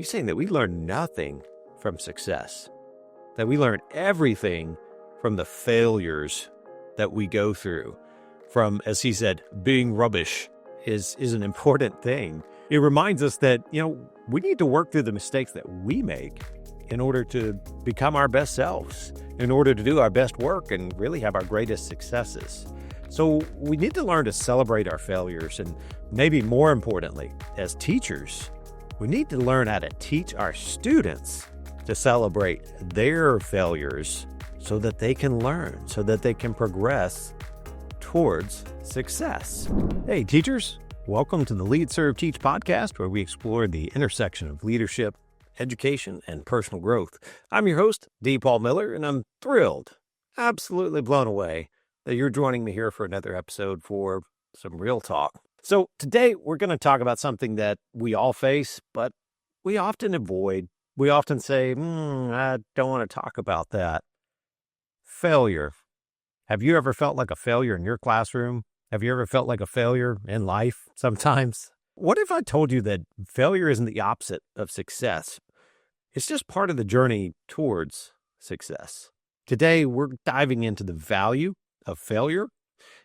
He's saying that we learn nothing from success, that we learn everything from the failures that we go through. From, as he said, being rubbish is an important thing. It reminds us that, we need to work through the mistakes that we make in order to become our best selves, in order to do our best work and really have our greatest successes. So we need to learn to celebrate our failures, and maybe more importantly, as teachers, we need to learn how to teach our students to celebrate their failures so that they can learn, so that they can progress towards success. Hey, teachers, welcome to the Lead, Serve, Teach podcast, where we explore the intersection of leadership, education, and personal growth. I'm your host, D. Paul Miller, and I'm thrilled, absolutely blown away that you're joining me here for another episode for some real talk. So today we're going to talk about something that we all face, but we often avoid. We often say, I don't want to talk about that. Failure. Have you ever felt like a failure in your classroom? Have you ever felt like a failure in life sometimes? What if I told you that failure isn't the opposite of success? It's just part of the journey towards success. Today, we're diving into the value of failure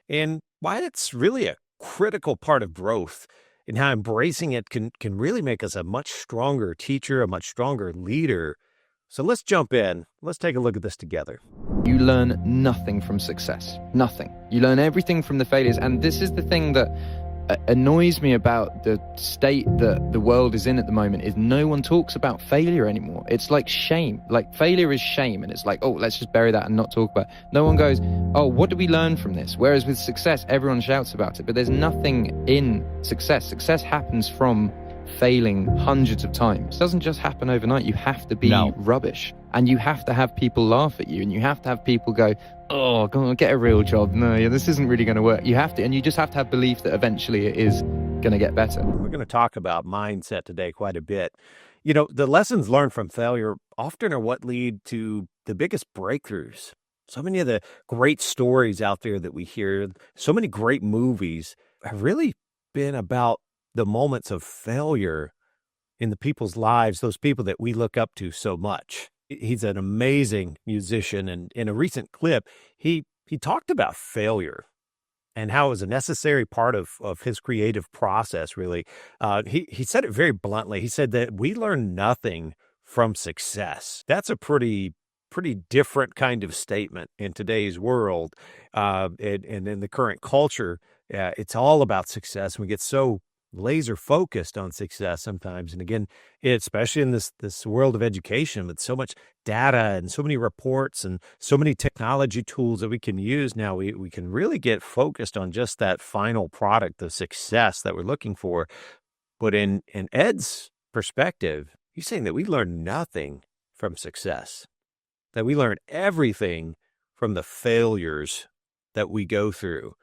and why it's really a critical part of growth, and how embracing it can really make us a much stronger teacher, a much stronger leader. So let's jump in. Let's take a look at this together. You learn nothing from success. Nothing. You learn everything from the failures. And this is the thing that annoys me about the state that the world is in at the moment, is no one talks about failure anymore. It's like shame. Like failure is shame. And it's like, oh, let's just bury that and not talk about it. No one goes, oh, what do we learn from this? Whereas with success, everyone shouts about it. But there's nothing in success. Success happens from failing hundreds of times. It doesn't just happen overnight. You have to be rubbish, and you have to have people laugh at you, and you have to have people go, oh, go on, get a real job. No, this isn't really going to work. You have to, and you just have to have belief that eventually it is going to get better. We're going to talk about mindset today quite a bit. The lessons learned from failure often are what lead to the biggest breakthroughs. So many of the great stories out there that we hear, so many great movies have really been about the moments of failure in the people's lives, those people that we look up to so much. He's an amazing musician, and in a recent clip, he talked about failure and how it was a necessary part of his creative process, really. He said it very bluntly. He said that we learn nothing from success. That's a pretty different kind of statement in today's world, and in the current culture. It's all about success. We get so laser focused on success sometimes. And again, especially in this world of education with so much data and so many reports and so many technology tools that we can use now, we can really get focused on just that final product of success that we're looking for. But in Ed's perspective, he's saying that we learn nothing from success, that we learn everything from the failures that we go through.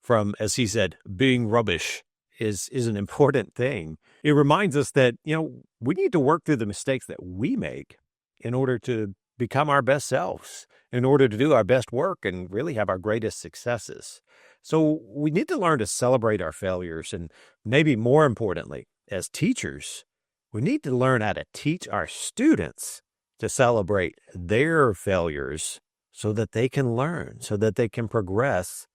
From, as he said, being rubbish is an important thing. It reminds us that, we need to work through the mistakes that we make in order to become our best selves, in order to do our best work and really have our greatest successes. So we need to learn to celebrate our failures. And maybe more importantly, as teachers, we need to learn how to teach our students to celebrate their failures so that they can learn, so that they can progress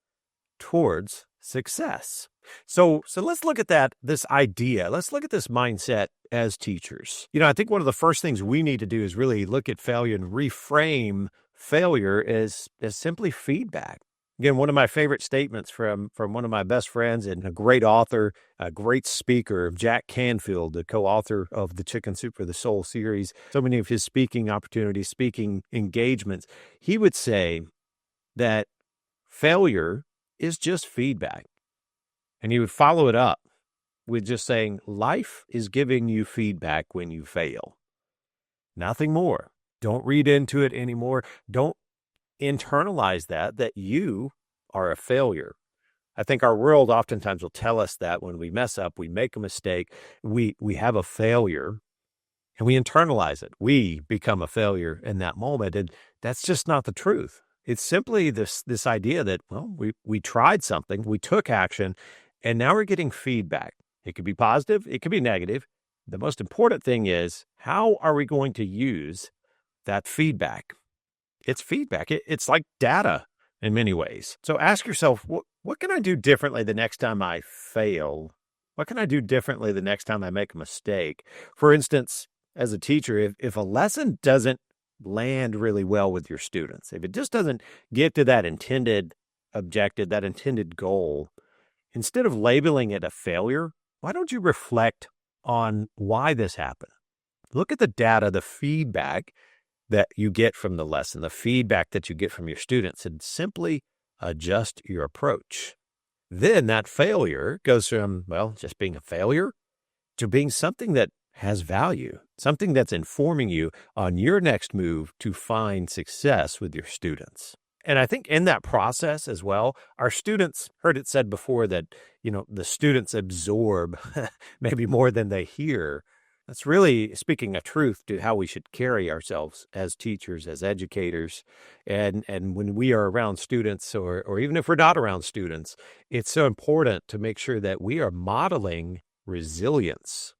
towards success. So let's look at this idea. Let's look at this mindset as teachers. I think one of the first things we need to do is really look at failure and reframe failure as simply feedback. Again, one of my favorite statements from one of my best friends and a great author, a great speaker, Jack Canfield, the co-author of the Chicken Soup for the Soul series, so many of his speaking opportunities, speaking engagements. He would say that failure is just feedback. And he would follow it up with just saying, life is giving you feedback when you fail. Nothing more. Don't read into it anymore. Don't internalize that you are a failure. I think our world oftentimes will tell us that when we mess up, we make a mistake, we have a failure, and we internalize it. We become a failure in that moment, and that's just not the truth. It's simply this idea that, we tried something, we took action, and now we're getting feedback. It could be positive, it could be negative, The most important thing is, how are we going to use that feedback? It's feedback. It's like data in many ways. So ask yourself, what can I do differently the next time I fail? What can I do differently the next time I make a mistake? For instance, as a teacher, if a lesson doesn't land really well with your students, if it just doesn't get to that intended objective, that intended goal, instead of labeling it a failure, why don't you reflect on why this happened? Look at the data, the feedback that you get from the lesson, the feedback that you get from your students, and simply adjust your approach. Then that failure goes from, well, just being a failure to being something that has value, something that's informing you on your next move to find success with your students. And I think in that process as well, our students, heard it said before that, the students absorb maybe more than they hear. That's really speaking a truth to how we should carry ourselves as teachers, as educators. And when we are around students, or even if we're not around students, it's so important to make sure that we are modeling resilience.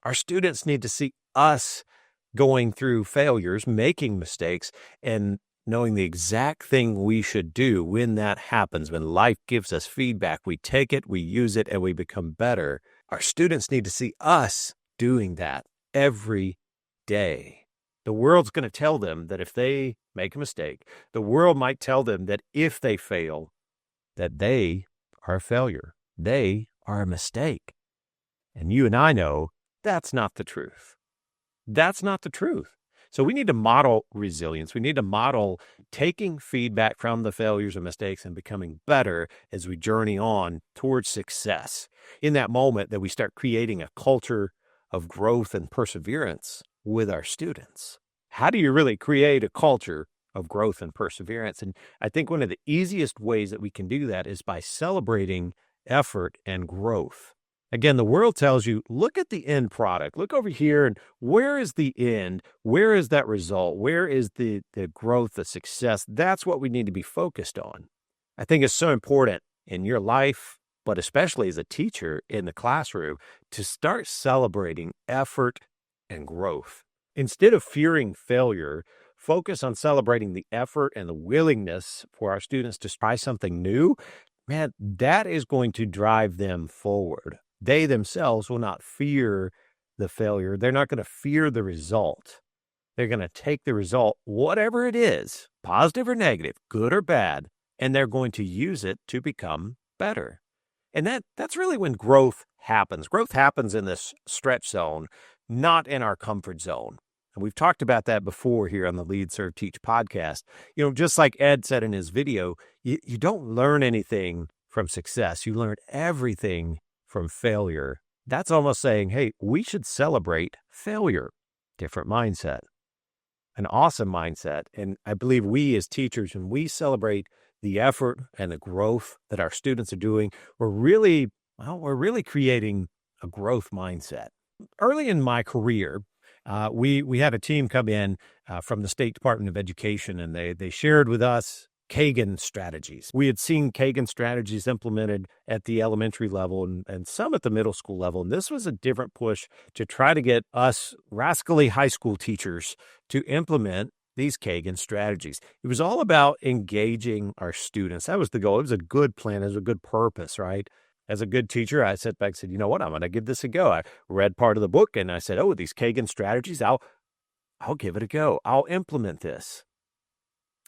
Our students need to see us going through failures, making mistakes, and knowing the exact thing we should do when that happens. When life gives us feedback, we take it, we use it, and we become better. Our students need to see us doing that every day. The world's going to tell them that if they make a mistake, the world might tell them that if they fail, that they are a failure. They are a mistake. And you and I know that's not the truth. That's not the truth. So we need to model resilience. We need to model taking feedback from the failures and mistakes and becoming better as we journey on towards success. In that moment that we start creating a culture of growth and perseverance with our students. How do you really create a culture of growth and perseverance? And I think one of the easiest ways that we can do that is by celebrating effort and growth. Again, the world tells you, look at the end product. Look over here, and where is the end? Where is that result? Where is the growth, the success? That's what we need to be focused on. I think it's so important in your life, but especially as a teacher in the classroom, to start celebrating effort and growth. Instead of fearing failure, focus on celebrating the effort and the willingness for our students to try something new. Man, that is going to drive them forward. They themselves will not fear the failure. They're not going to fear the result. They're going to take the result, whatever it is, positive or negative, good or bad, and they're going to use it to become better. And that's really when growth happens. Growth happens in this stretch zone, not in our comfort zone. And we've talked about that before here on the Lead, Serve, Teach podcast. Just like Ed said in his video, you don't learn anything from success. You learn everything from failure. That's almost saying, hey, we should celebrate failure. Different mindset, an awesome mindset. And I believe we as teachers, when we celebrate the effort and the growth that our students are doing, we're really creating a growth mindset. Early in my career, we had a team come in from the State Department of Education, and they shared with us Kagan strategies. We had seen Kagan strategies implemented at the elementary level and some at the middle school level. And this was a different push to try to get us rascally high school teachers to implement these Kagan strategies. It was all about engaging our students. That was the goal. It was a good plan. It was a good purpose, right? As a good teacher, I sat back and said, you know what? I'm going to give this a go. I read part of the book and I said, oh, these Kagan strategies, I'll give it a go. I'll implement this.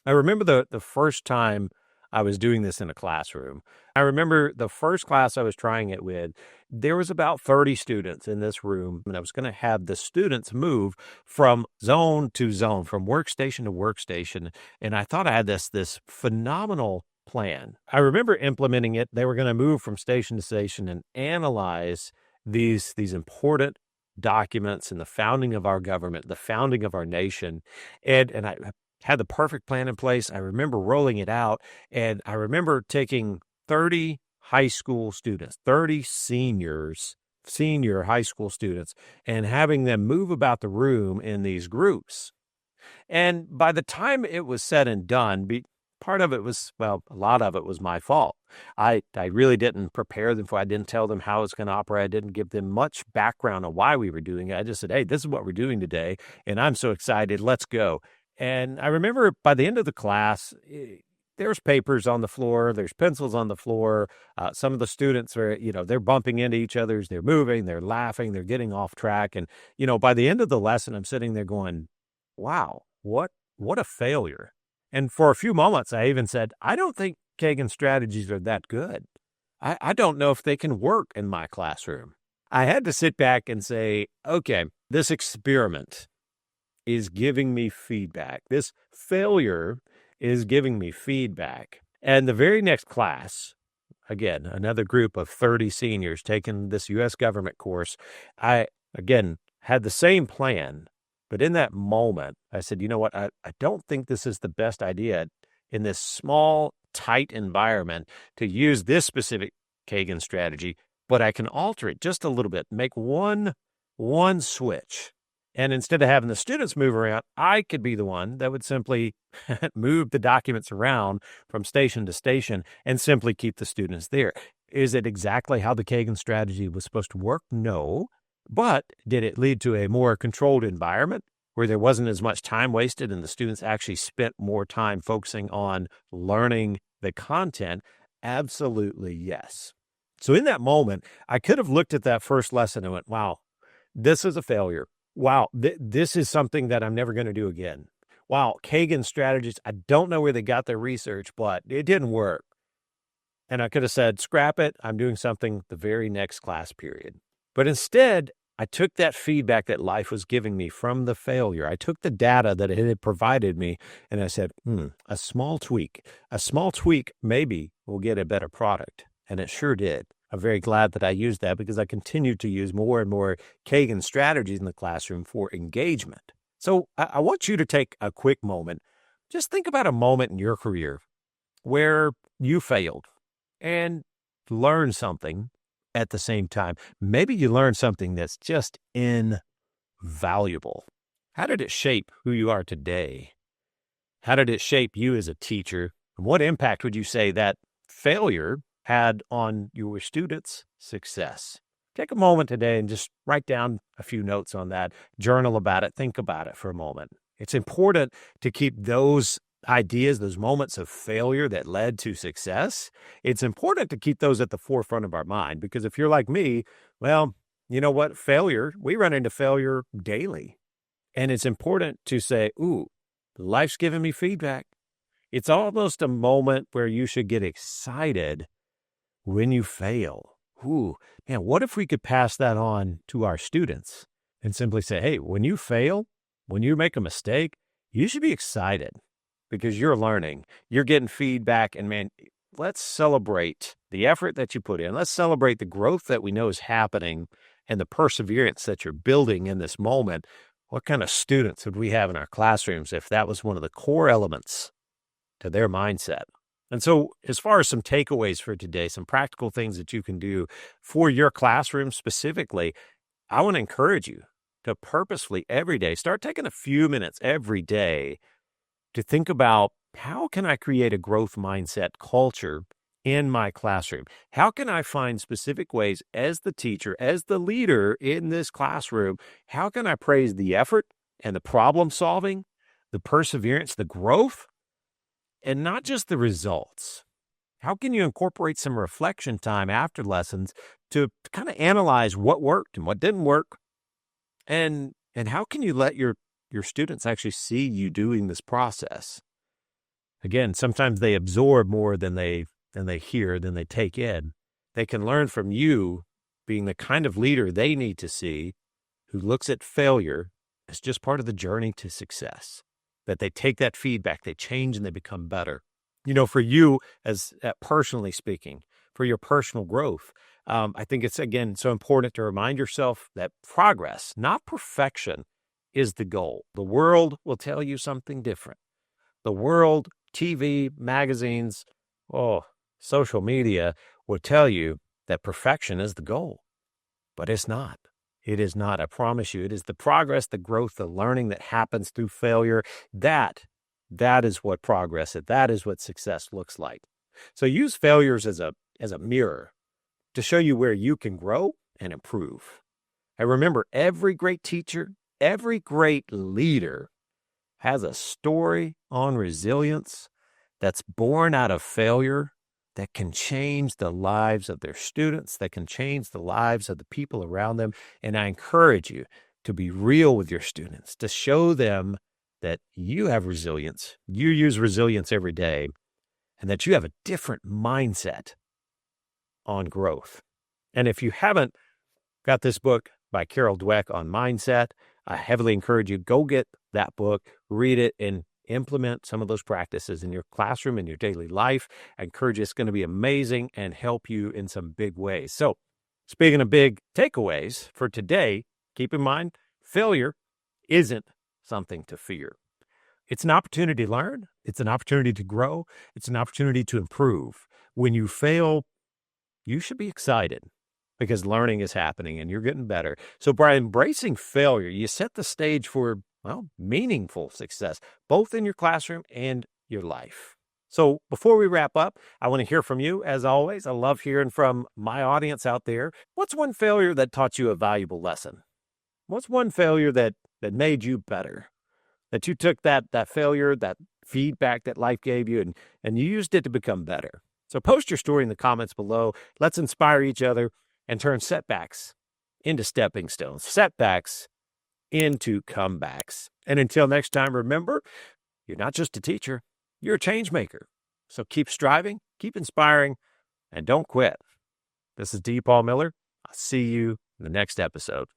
I remember the first time I was doing this in a classroom. I remember the first class I was trying it with, there was about 30 students in this room, and I was going to have the students move from zone to zone, from workstation to workstation. And I thought I had this phenomenal plan. I remember implementing it. They were going to move from station to station and analyze these important documents in the founding of our government, the founding of our nation. And I had the perfect plan in place. I remember rolling it out, and I remember taking 30 high school students, 30 senior high school students, and having them move about the room in these groups. And by the time it was said and done, part of it was, well, a lot of it was my fault. I really didn't prepare them for it. I didn't tell them how it's going to operate. I didn't give them much background on why we were doing it. I just said, hey, this is what we're doing today, and I'm so excited. Let's go. And I remember by the end of the class, there's papers on the floor, there's pencils on the floor. Some of the students are, they're bumping into each other, they're moving, they're laughing, they're getting off track. And, by the end of the lesson, I'm sitting there going, wow, what a failure. And for a few moments, I even said, I don't think Kagan strategies are that good. I don't know if they can work in my classroom. I had to sit back and say, okay, this experiment is giving me feedback. This failure is giving me feedback. And the very next class, again, another group of 30 seniors taking this U.S. government course, I, again, had the same plan. But in that moment, I said, you know what? I don't think this is the best idea in this small, tight environment to use this specific Kagan strategy, but I can alter it just a little bit, make one switch. And instead of having the students move around, I could be the one that would simply move the documents around from station to station and simply keep the students there. Is it exactly how the Kagan strategy was supposed to work? No. But did it lead to a more controlled environment where there wasn't as much time wasted and the students actually spent more time focusing on learning the content? Absolutely yes. So in that moment, I could have looked at that first lesson and went, wow, this is a failure. Wow, this is something that I'm never going to do again. Wow, Kagan strategies, I don't know where they got their research, but it didn't work. And I could have said, scrap it. I'm doing something the very next class period. But instead, I took that feedback that life was giving me from the failure. I took the data that it had provided me, and I said, a small tweak maybe will get a better product. And it sure did. I'm very glad that I used that because I continued to use more and more Kagan strategies in the classroom for engagement. So I want you to take a quick moment. Just think about a moment in your career where you failed and learned something at the same time. Maybe you learned something that's just invaluable. How did it shape who you are today? How did it shape you as a teacher? What impact would you say that failure had on your students' success? Take a moment today and just write down a few notes on that. Journal about it. Think about it for a moment. It's important to keep those ideas, those moments of failure that led to success. It's important to keep those at the forefront of our mind because if you're like me, well, you know what? Failure, we run into failure daily. And it's important to say, ooh, life's giving me feedback. It's almost a moment where you should get excited when you fail. Ooh, man, what if we could pass that on to our students and simply say, hey, when you fail, when you make a mistake, you should be excited because you're learning, you're getting feedback, and man, let's celebrate the effort that you put in. Let's celebrate the growth that we know is happening and the perseverance that you're building in this moment. What kind of students would we have in our classrooms if that was one of the core elements to their mindset? And so as far as some takeaways for today, some practical things that you can do for your classroom specifically, I want to encourage you to purposefully every day, start taking a few minutes every day to think about how can I create a growth mindset culture in my classroom? How can I find specific ways as the teacher, as the leader in this classroom, how can I praise the effort and the problem solving, the perseverance, the growth, and not just the results? How can you incorporate some reflection time after lessons to kind of analyze what worked and what didn't work? And how can you let your students actually see you doing this process? Again, sometimes they absorb more than they hear, than they take in. They can learn from you being the kind of leader they need to see who looks at failure as just part of the journey to success. That they take that feedback, they change, and they become better. For you, as personally speaking, for your personal growth, I think it's, again, so important to remind yourself that progress, not perfection, is the goal. The world will tell you something different. The world, TV, magazines, social media will tell you that perfection is the goal. But it's not. It is not. I promise you. It is the progress, the growth, the learning that happens through failure. That That is what progress is. That is what success looks like. So use failures as a mirror to show you where you can grow and improve. And remember, every great teacher, every great leader has a story on resilience that's born out of failure that can change the lives of their students, that can change the lives of the people around them. And I encourage you to be real with your students, to show them that you have resilience, you use resilience every day, and that you have a different mindset on growth. And if you haven't got this book by Carol Dweck on mindset, I heavily encourage you, go get that book, read it, and implement some of those practices in your classroom, in your daily life. I encourage you, it's going to be amazing and help you in some big ways. So speaking of big takeaways for today, keep in mind, failure isn't something to fear. It's an opportunity to learn. It's an opportunity to grow. It's an opportunity to improve. When you fail, you should be excited because learning is happening and you're getting better. So by embracing failure, you set the stage for, well, meaningful success, both in your classroom and your life. So before we wrap up, I want to hear from you. As always, I love hearing from my audience out there. What's one failure that taught you a valuable lesson? What's one failure that made you better? That you took that failure, that feedback that life gave you, and you used it to become better. So post your story in the comments below. Let's inspire each other and turn setbacks into stepping stones, setbacks into comebacks. And until next time, remember, you're not just a teacher, you're a change maker. So keep striving, keep inspiring, and don't quit. This is D. Paul Miller. I'll see you in the next episode.